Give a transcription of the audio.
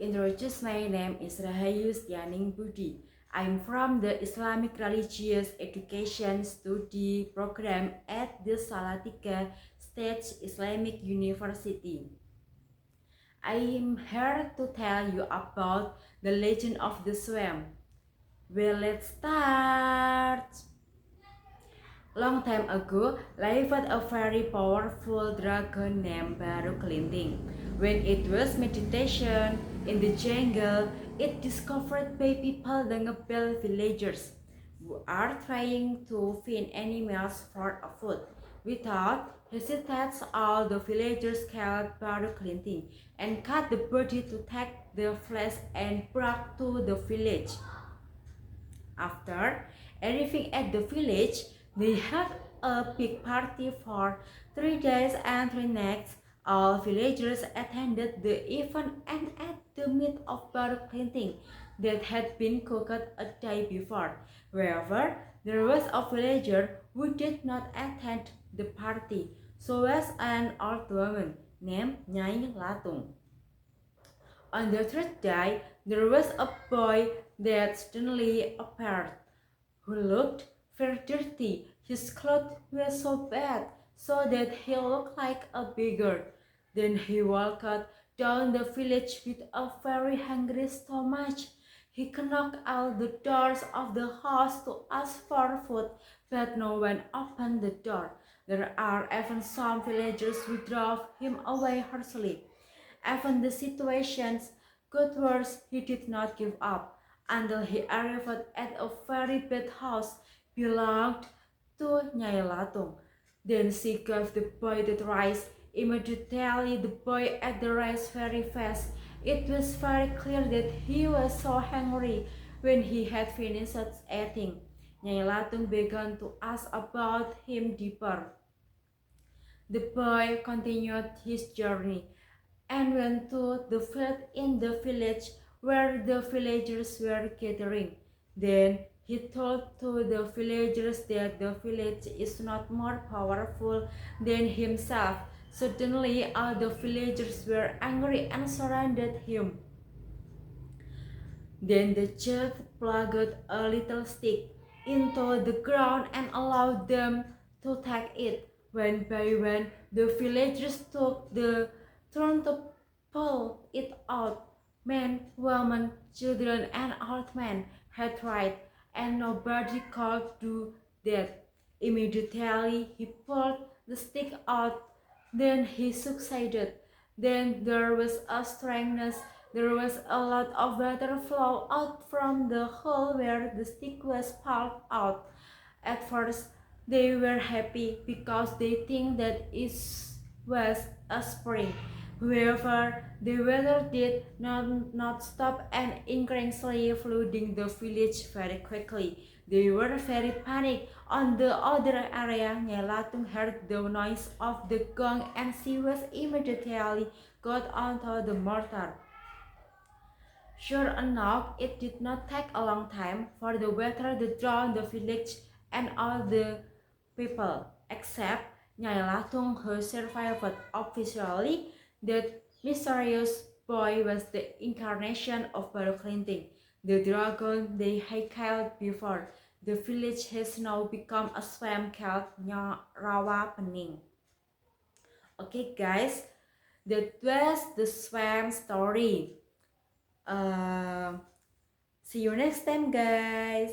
introduce, my name is Rahayu Setyaningbudi. I'm from the Islamic Religious Education Study Program at the Salatiga State Islamic University. I am here to tell you about the legend of the swamp. Well, let's start. Long time ago, lived a very powerful dragon named Baru Kelinting. When it was meditation in the jungle, it discovered by people the Ngebel villagers who are trying to find animals for a food. Without hesitation, all the villagers killed Baru Kelinting and cut the body to take the flesh and brought to the village. After arriving at the village, they had a big party for 3 days and 3 nights. All villagers attended the event and ate the meat of Baru Kelinting that had been cooked a day before. However, there was a villager who did not attend the party. So was an old woman named Nyai Latung. On the third day, there was a boy that suddenly appeared, who looked very dirty. His clothes were so bad, so that he looked like a beggar. Then he walked down the village with a very hungry stomach. He knocked out the doors of the house to ask for food, but no one opened the door. There are even some villagers who drove him away harshly. Even the situations got worse, he did not give up until he arrived at a very bad house belonged to Nyai Latung. Then she gave the boy the rice. Immediately the boy ate the rice very fast. It was very clear that he was so hungry. When he had finished eating, Nyai Latung began to ask about him deeper. The boy continued his journey and went to the field in the village where the villagers were gathering. Then he told to the villagers that the village is not more powerful than himself. Suddenly all the villagers were angry and surrounded him. Then the chief plugged a little stick into the ground and allowed them to take it. One by one, the villagers took the turn to pull it out. Men, women, children, and old men had tried, and nobody could do that. Immediately he pulled the stick out. Then he succeeded. Then there was a strangeness. There was a lot of water flow out from the hole where the stick was pulled out. At first, they were happy because they think that it was a spring. However, the water did not stop and increasingly flooding the village very quickly. They were very panicked. On the other area, Nyai Latung heard the noise of the gong and she was immediately got onto the mortar. Sure enough, it did not take a long time for the water to drown the village and all the people, except Nyai Latung, who survived. Officially, that mysterious boy was the incarnation of Baru Kelinting, the dragon they had killed before. The village has now become a swamp called Rawa Pening. Okay guys, that was the swamp story. See you next time guys.